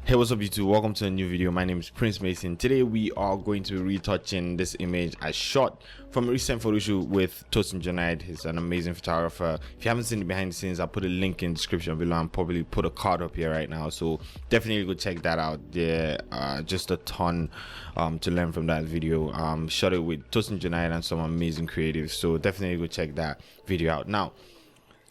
Hey, what's up YouTube? Welcome to a new video. My name is Prince Mason. Today we are going to be retouching this image I shot from a recent photo shoot with Tosin Junaid. He's an amazing photographer. If you haven't seen the behind the scenes, I'll put a link in the description below and probably put a card up here right now, so definitely go check that out. There just a ton to learn from that video. Shot it with Tosin Junaid and some amazing creatives, so definitely go check that video out. Now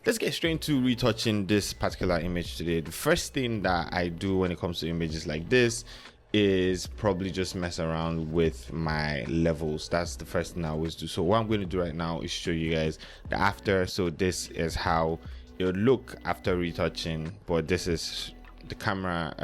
let's get straight into retouching this particular image today. The first thing that I do when it comes to images like this is probably just mess around with my levels. That's the first thing I always do. So what I'm going to do right now is show you guys the after. So this is how it would look after retouching, but this is the camera,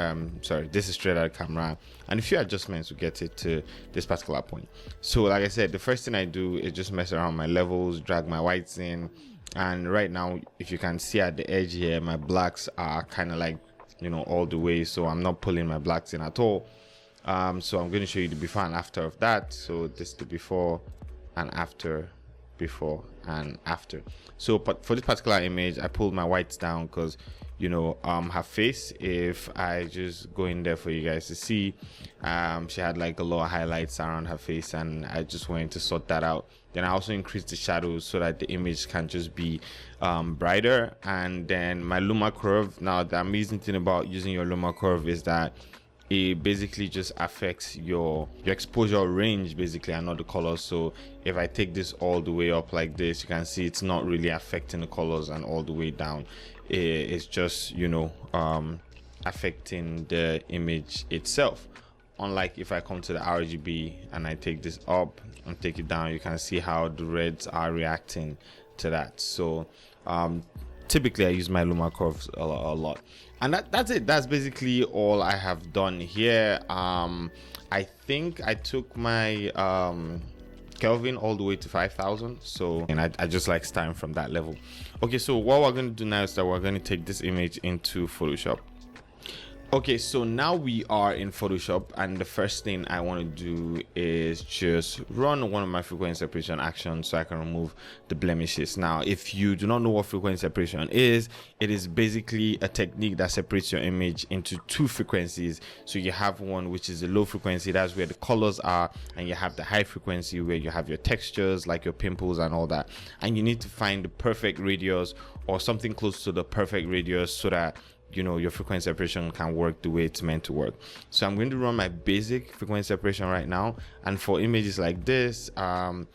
this is straight out of camera, and a few adjustments to get it to this particular point. So like I said, the first thing I do is just mess around my levels, drag my whites in. And right now, if you can see at the edge here, my blacks are kind of like, you know, all the way, so I'm not pulling my blacks in at all. So I'm going to show you the before and after of that. So this is the before and after, before and after. So but for this particular image, I pulled my whites down because, you know, her face, if I just go in there for you guys to see, she had like a lot of highlights around her face, and I just wanted to sort that out. Then I also increased the shadows so that the image can just be brighter. And then my luma curve, now the amazing thing about using your luma curve is that it basically just affects your exposure range basically, and not the colors. So if I take this all the way up like this, you can see it's not really affecting the colors, and all the way down it's just, you know, affecting the image itself. Unlike if I come to the RGB and I take this up and take it down, you can see how the reds are reacting to that. So typically I use my luma curves a lot. And that's it. That's basically all I have done here. I think I took my Kelvin all the way to 5,000, so, and I just like starting from that level. Okay, so what we're going to do now is that we're going to take this image into Photoshop. Okay, so now we are in Photoshop, and the first thing I want to do is just run one of my frequency separation actions so I can remove the blemishes. Now, if you do not know what frequency separation is, it is basically a technique that separates your image into two frequencies. So you have one which is a low frequency, that's where the colors are, and you have the high frequency where you have your textures like your pimples and all that. And you need to find the perfect radius or something close to the perfect radius so that, you know, your frequency separation can work the way it's meant to work. So I'm going to run my basic frequency separation right now, and for images like this, I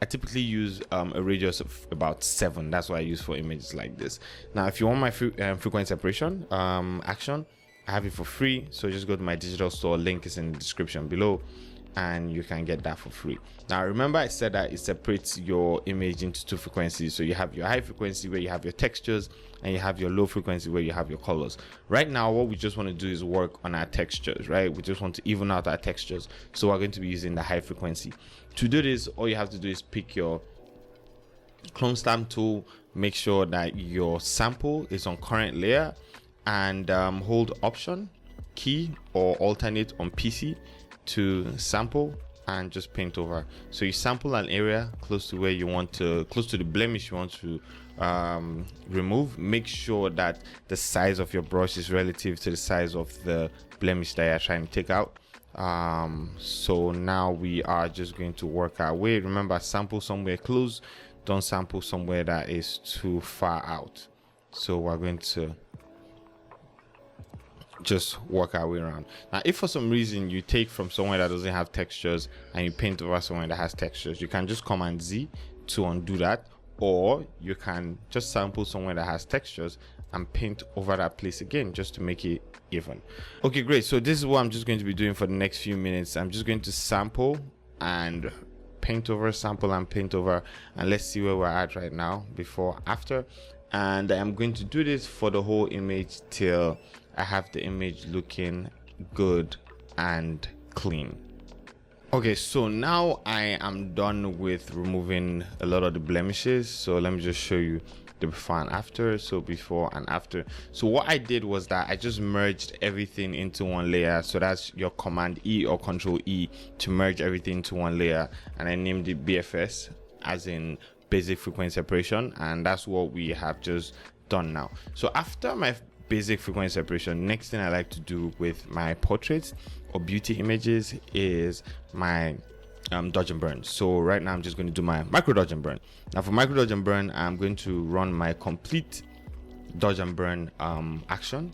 typically use a radius of about 7. That's what I use for images like this. Now if you want my frequency separation action, I have it for free, so just go to my digital store, link is in the description below, and you can get that for free. Now remember, I said that it separates your image into two frequencies. So you have your high frequency where you have your textures, and you have your low frequency where you have your colors. Right now what we just want to do is work on our textures, right? We just want to even out our textures, so we're going to be using the high frequency. To do this, all you have to do is pick your clone stamp tool, make sure that your sample is on current layer, and hold option key or alternate on PC to sample and just paint over. So you sample an area close to where you want to, close to the blemish you want to remove. Make sure that the size of your brush is relative to the size of the blemish that you're trying to take out. So now we are just going to work our way. Remember, sample somewhere close, don't sample somewhere that is too far out. So we're going to just work our way around. Now if for some reason you take from somewhere that doesn't have textures and you paint over somewhere that has textures, you can just Command Z to undo that, or you can just sample somewhere that has textures and paint over that place again just to make it even. Okay, great. So this is what I'm just going to be doing for the next few minutes. I'm just going to sample and paint over, sample and paint over, and let's see where we're at right now, before, after. And I'm going to do this for the whole image till I have the image looking good and clean. Okay, so now I am done with removing a lot of the blemishes. So let me just show you the before and after. So before and after. So what I did was that I just merged everything into one layer. So that's your Command E or Control E to merge everything into one layer, and I named it BFS, as in basic frequency separation, and that's what we have just done now. So after my basic frequency separation. Next thing I like to do with my portraits or beauty images is my dodge and burn. So right now I'm just going to do my micro dodge and burn. Now for micro dodge and burn, I'm going to run my complete dodge and burn action.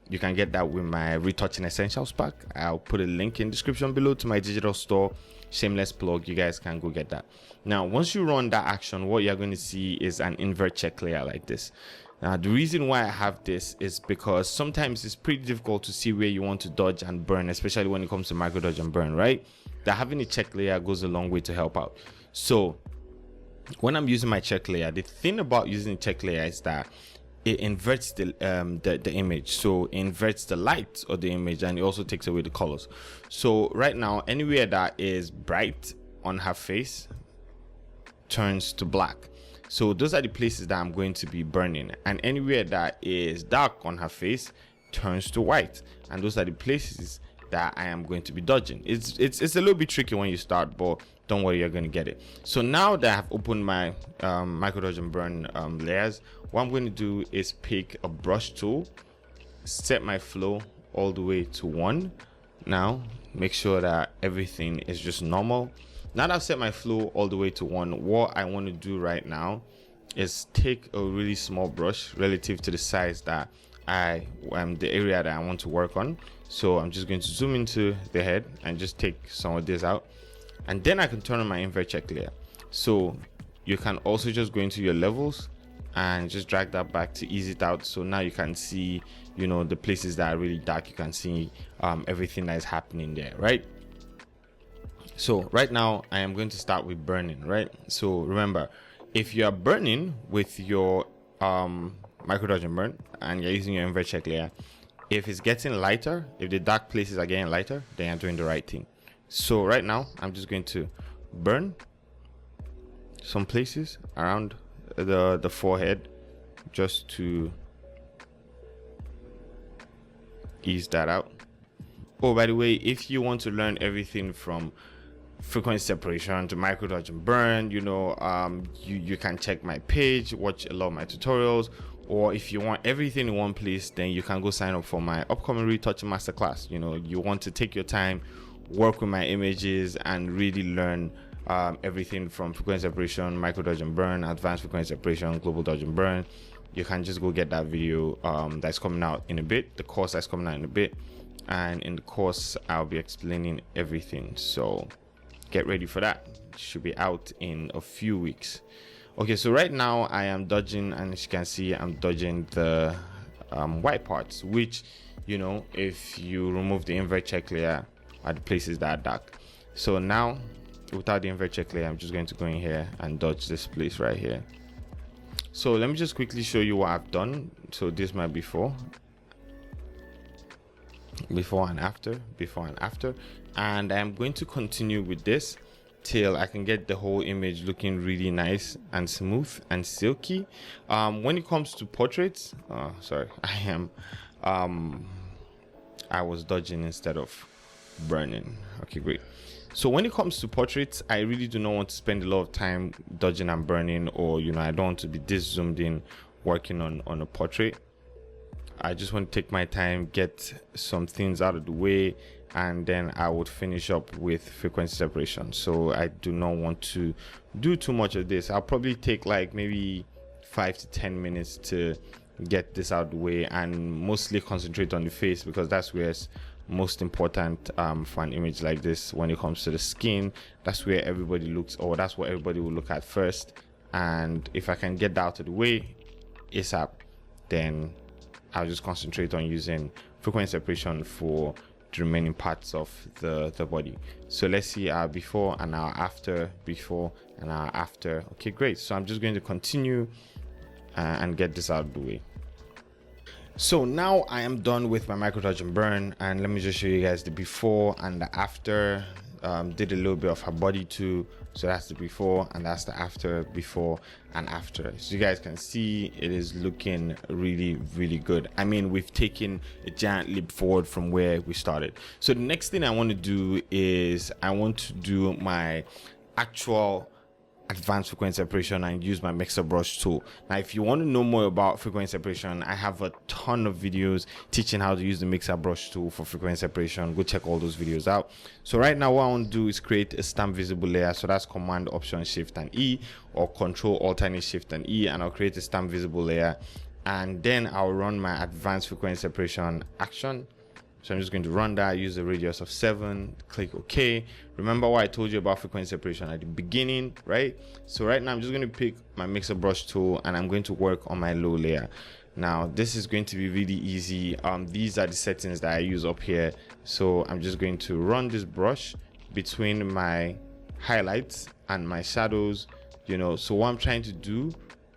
You can get that with my retouching essentials pack. I'll put a link in description below to my digital store. Shameless plug, you guys can go get that. Now once you run that action, what you're going to see is an invert check layer like this. Now the reason why I have this is because sometimes it's pretty difficult to see where you want to dodge and burn, especially when it comes to micro dodge and burn, right? That having a check layer goes a long way to help out. So when I'm using my check layer, the thing about using a check layer is that it inverts the image. So it inverts the light of the image, and it also takes away the colors. So right now, anywhere that is bright on her face turns to black. So those are the places that I'm going to be burning, and anywhere that is dark on her face turns to white, and those are the places that I am going to be dodging. It's a little bit tricky when you start, but don't worry, you're going to get it. So now that I've opened my micro dodge and burn layers, what I'm going to do is pick a brush tool, set my flow all the way to 1. Now make sure that everything is just normal. Now that I've set my flow all the way to 1, what I want to do right now is take a really small brush relative to the size that the area that I want to work on. So I'm just going to zoom into the head and just take some of this out, and then I can turn on my invert check layer. So you can also just go into your levels and just drag that back to ease it out. So now you can see, you know, the places that are really dark, you can see everything that is happening there, right? So right now I am going to start with burning, right? So remember, if you are burning with your micro dodge and burn and you're using your invert check layer, if it's getting lighter, if the dark places are getting lighter, then you're doing the right thing. So right now I'm just going to burn some places around the forehead just to ease that out. Oh, by the way, if you want to learn everything from frequency separation to micro dodge and burn, you know, you can check my page, watch a lot of my tutorials, or if you want everything in one place, then you can go sign up for my upcoming retouching masterclass. You know, you want to take your time, work with my images, and really learn everything from frequency separation, micro dodge and burn, advanced frequency separation, global dodge and burn. You can just go get that video that's coming out in a bit, the course that's coming out in a bit, and in the course I'll be explaining everything. So get ready for that. It should be out in a few weeks. Okay, so right now I am dodging, and as you can see, I'm dodging the white parts, which, you know, if you remove the invert check layer, are the places that are dark. So now without the invert check layer, I'm just going to go in here and dodge this place right here. So let me just quickly show you what I've done. So this is my before and after, and I'm going to continue with this till I can get the whole image looking really nice and smooth and silky. When it comes to portraits, I was dodging instead of burning. Okay, great. So when it comes to portraits, I really do not want to spend a lot of time dodging and burning, or, you know, I don't want to be this zoomed in working on a portrait. I just want to take my time, get some things out of the way, and then I would finish up with frequency separation. So I do not want to do too much of this. I'll probably take like maybe 5 to 10 minutes to get this out of the way, and mostly concentrate on the face, because that's where it's most important for an image like this. When it comes to the skin, that's where everybody looks, or that's what everybody will look at first. And if I can get that out of the way ASAP, then I'll just concentrate on using frequency separation for the remaining parts of the body. So let's see our before and our after, before and our after. Okay, great. So I'm just going to continue and get this out of the way. So now I am done with my micro dodge and burn, and let me just show you guys the before and the after. Did a little bit of her body too, so that's the before and that's the after, before and after. So you guys can see it is looking really, really good. I mean, we've taken a giant leap forward from where we started. So the next thing I want to do is I want to do my actual advanced frequency separation and use my mixer brush tool. Now if you want to know more about frequency separation, I have a ton of videos teaching how to use the mixer brush tool for frequency separation. Go check all those videos out. So right now what I want to do is create a stamp visible layer. So that's Command Option Shift and E, or Control Alternate Shift and E, and I'll create a stamp visible layer, and then I'll run my advanced frequency separation action. So I'm just going to run that, use a radius of 7, click OK. Remember what I told you about frequency separation at the beginning, right? So right now I'm just going to pick my mixer brush tool and I'm going to work on my low layer. Now this is going to be really easy. These are the settings that I use up here. So I'm just going to run this brush between my highlights and my shadows, you know. So what I'm trying to do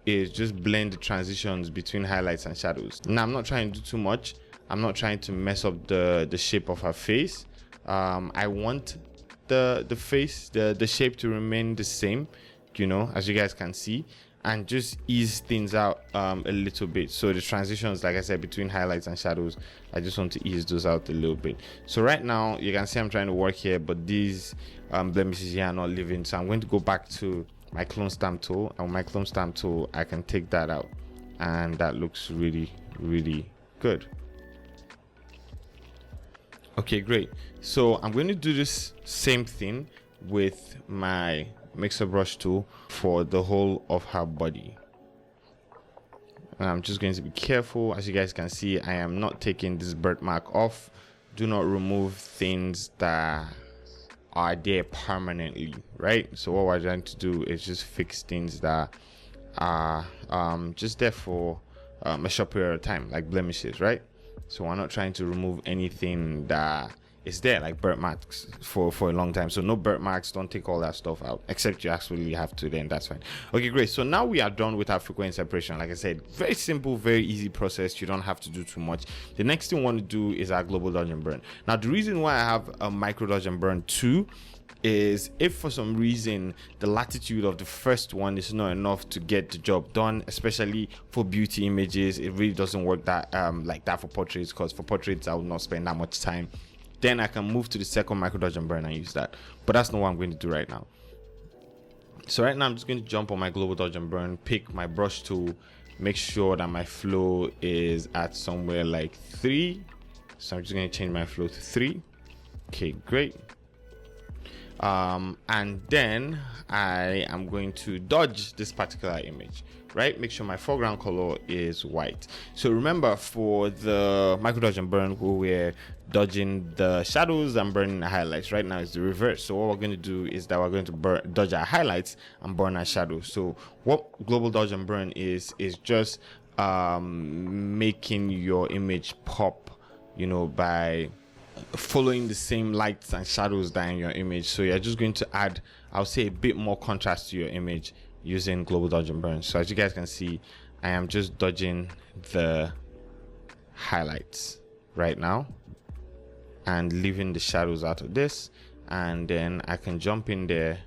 is just blend the transitions between highlights and shadows. Now I'm not trying to do too much. I'm not trying to mess up the shape of her face. I want the face, the shape to remain the same, you know, as you guys can see, and just ease things out a little bit. So the transitions, like I said, between highlights and shadows, I just want to ease those out a little bit. So right now you can see I'm trying to work here, but these blemishes here are not living. So I'm going to go back to my clone stamp tool, and with my clone stamp tool I can take that out, and that looks really, really good. Okay, great. So I'm going to do this same thing with my mixer brush tool for the whole of her body. And I'm just going to be careful. As you guys can see, I am not taking this birthmark off. Do not remove things that are there permanently, right? So what we're trying to do is just fix things that are just there for a short period of time, like blemishes, right? So we're not trying to remove anything that is there, like birthmarks for a long time. So no birthmarks, don't take all that stuff out, except you absolutely have to, then that's fine. Okay, great. So now we are done with our frequency separation. Like I said, very simple, very easy process. You don't have to do too much. The next thing we want to do is our global dodge and burn. Now the reason why I have a micro dodge and burn too is if for some reason the latitude of the first one is not enough to get the job done, especially for beauty images, it really doesn't work that like that for portraits, because for portraits I will not spend that much time. Then I can move to the second micro dodge and burn and use that, but that's not what I'm going to do right now. So right now I'm just going to jump on my global dodge and burn, pick my brush tool, make sure that my flow is at somewhere like 3. So I'm just going to change my flow to 3. Okay, great. And then I am going to dodge this particular image, right? Make sure my foreground color is white. So remember, for the micro dodge and burn, we're dodging the shadows and burning the highlights. Right now it's the reverse. So what we're going to do is that we're going to dodge our highlights and burn our shadows. So what global dodge and burn is just making your image pop, you know, by following the same lights and shadows that are in your image. So you're just going to add, I'll say, a bit more contrast to your image using global dodge and burn. So as you guys can see, I am just dodging the highlights right now and leaving the shadows out of this, and then I can jump in there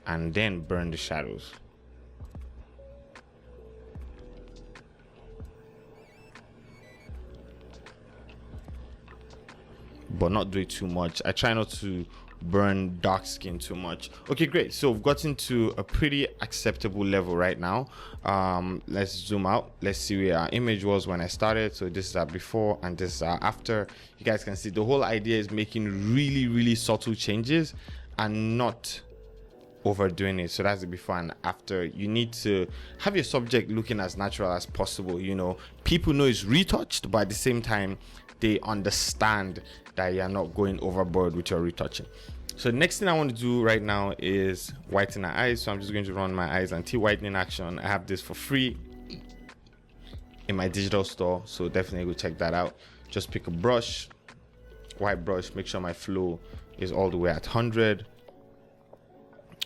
and then burn the shadows. But not do it too much. I try not to burn dark skin too much. Okay, great. So we've gotten to a pretty acceptable level right now. Let's zoom out. Let's see where our image was when I started. So this is our before and this is our after. You guys can see the whole idea is making really subtle changes and not overdoing it. So that's the before and after. You need to have your subject looking as natural as possible. You know, people know it's retouched, but at the same time they understand that you're not going overboard with your retouching. So the next thing I want to do right now is whiten our eyes. So I'm just going to run my eyes anti-whitening action. I have this for free in my digital store, so definitely go check that out. Just pick a brush, white brush, make sure my flow is all the way at 100,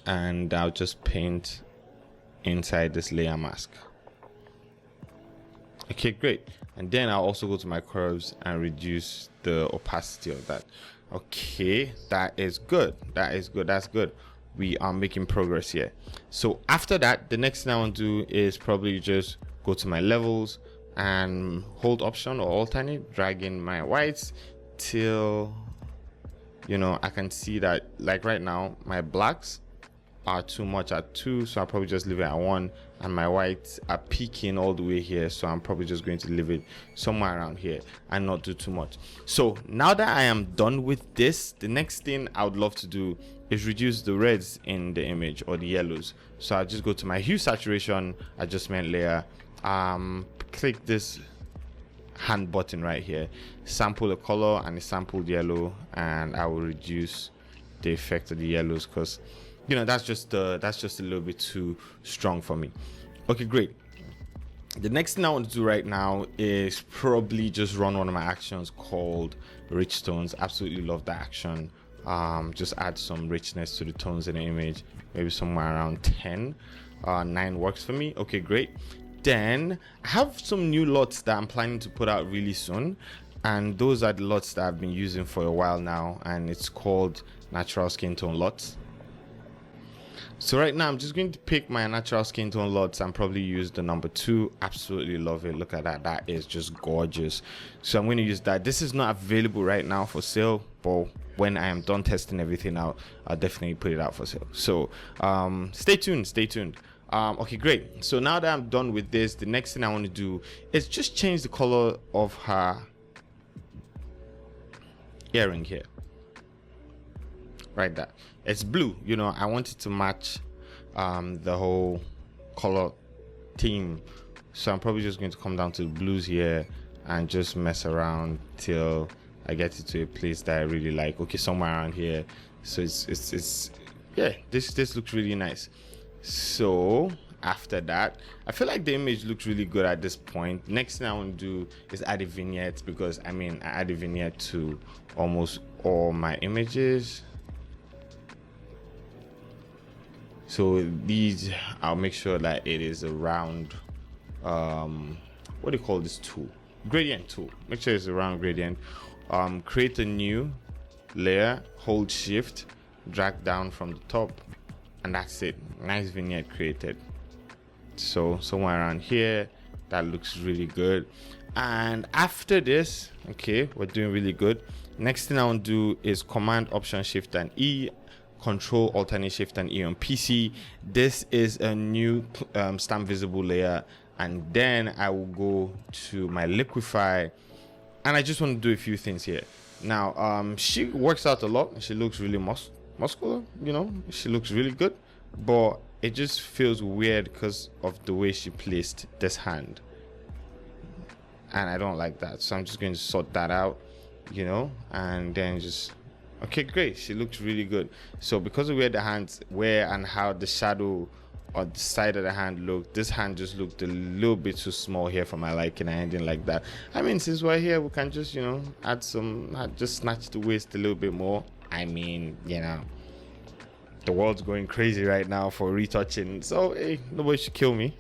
and I'll just paint inside this layer mask. Okay, great. And then I'll also go to my curves and reduce the opacity of that. Okay, that is good. That's good. We are making progress here. So after that, the next thing I want to do is probably just go to my levels and hold option or alternate, drag in my whites till, you know, I can see that, like right now, my blacks are too much at 2, so I'll probably just leave it at 1, and my whites are peaking all the way here, so I'm probably just going to leave it somewhere around here and not do too much. So now that I am done with this, the next thing I would love to do is reduce the reds in the image, or the yellows. So I'll just go to my hue saturation adjustment layer, click this hand button right here, sample a color and a sampled yellow, and I will reduce the effect of the yellows, because you know that's just a little bit too strong for me. Okay, great. The next thing I want to do right now is probably just run one of my actions called rich tones. Absolutely love that action. Just add some richness to the tones in the image, maybe somewhere around 10. 9 works for me. Okay, great. Then I have some new LUTs that I'm planning to put out really soon, and those are the LUTs that I've been using for a while now, and it's called natural skin tone LUTs. So right now I'm just going to pick my natural skin tone LUTs and probably use the number 2. Absolutely love it. Look at that. That is just gorgeous. So I'm going to use that. This is not available right now for sale, but when I am done testing everything out, I'll definitely put it out for sale. So stay tuned. Okay, great. So now that I'm done with this, the next thing I want to do is just change the color of her earring here. Right there. It's blue, you know, I want it to match the whole color theme. So I'm probably just going to come down to the blues here and just mess around till I get it to a place that I really like. Okay, somewhere around here. So it's yeah, this looks really nice. So after that, I feel like the image looks really good at this point. Next thing I want to do is add a vignette, because I mean I add a vignette to almost all my images. So these, I'll make sure that it is around what do you call this tool? Gradient tool. Make sure it's around gradient. Create a new layer, hold shift, drag down from the top, and that's it. Nice vignette created. So somewhere around here, that looks really good. And after this, okay, we're doing really good. Next thing I want to do is Command Option Shift and E, Control Alternate Shift and E on PC. This is a new stamp visible layer, and then I will go to my liquify, and I just want to do a few things here. Now she works out a lot. She looks really muscular, you know, she looks really good, but it just feels weird because of the way she placed this hand, and I don't like that. So I'm just going to sort that out, you know, and then just okay, great. She looks really good. So because of where the hands were and how the shadow on the side of the hand looked, this hand just looked a little bit too small here for my liking, and I didn't like that. I mean, since we're here, we can just, you know, just snatch the waist a little bit more. I mean, you know, the world's going crazy right now for retouching, so hey, nobody should kill me.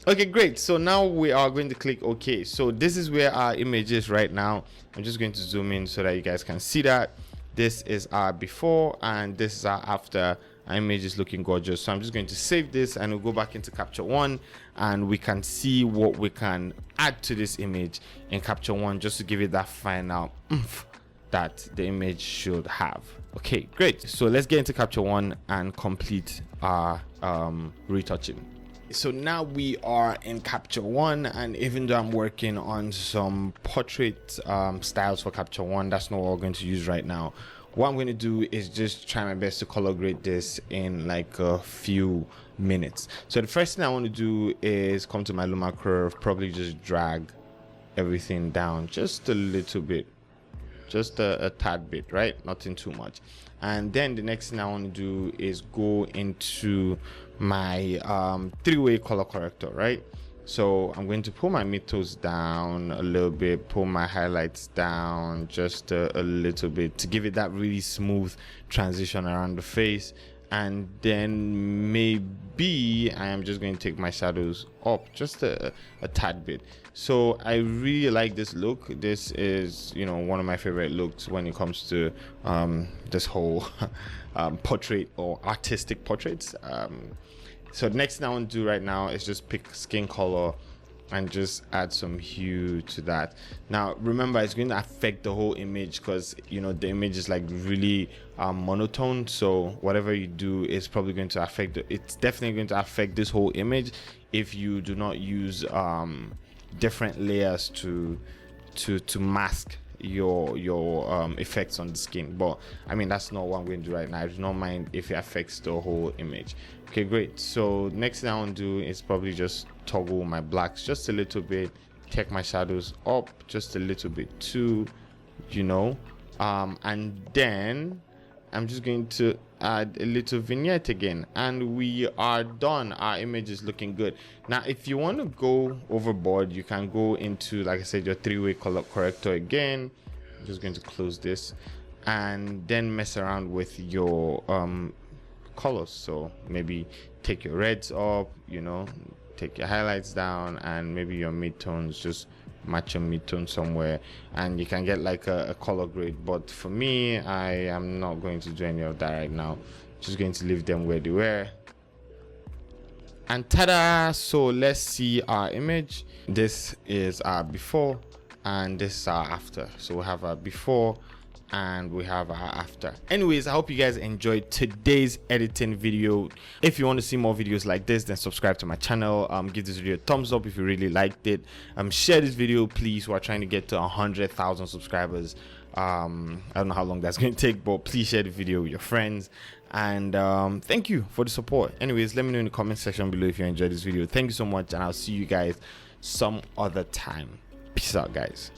Okay, great. So now we are going to click OK. So this is where our image is right now. I'm just going to zoom in so that you guys can see that. This is our before and this is our after. Our image is looking gorgeous. So I'm just going to save this and we'll go back into Capture One and we can see what we can add to this image in Capture One, just to give it that final oomph that the image should have. Okay, great. So let's get into Capture One and complete our retouching. So now we are in Capture One, and even though I'm working on some portrait styles for Capture One, that's not what we're going to use right now. What I'm going to do is just try my best to color grade this in like a few minutes. So the first thing I want to do is come to my Luma curve, probably just drag everything down just a little bit, just a tad bit, right? Nothing too much. And then the next thing I want to do is go into my three-way color corrector, right? So I'm going to pull my mid-tones down a little bit, pull my highlights down just a little bit to give it that really smooth transition around the face. And then maybe I am just going to take my shadows up just a tad bit. So I really like this look. This is, you know, one of my favorite looks when it comes to this whole portrait or artistic portraits. So the next thing I want to do right now is just pick skin color and just add some hue to that. Now remember, it's going to affect the whole image because you know the image is like really monotone, so whatever you do is probably going to affect it's definitely going to affect this whole image if you do not use different layers to mask your effects on the skin. But I mean, that's not what I'm going to do right now. I do not mind if it affects the whole image. Okay, great. So next thing I want to do is probably just toggle my blacks just a little bit, take my shadows up just a little bit too, you know, and then I'm just going to add a little vignette again, and we are done. Our image is looking good. Now if you want to go overboard, you can go into, like I said, your 3-way color corrector again. I'm just going to close this and then mess around with your colors. So maybe take your reds up, you know, take your highlights down, and maybe your midtones, just match your midtone somewhere, and you can get like a color grade. But for me, I am not going to do any of that right now. Just going to leave them where they were. And ta-da! So let's see our image. This is our before and this is our after. So we have our before and we have our after. Anyways, I hope you guys enjoyed today's editing video. If you want to see more videos like this, then subscribe to my channel. Give this video a thumbs up if you really liked it. Share this video, please. We're trying to get to 100,000 subscribers. I don't know how long that's going to take, but please share the video with your friends. And thank you for the support. Anyways, let me know in the comment section below if you enjoyed this video. Thank you so much, and I'll see you guys some other time. Peace out, guys.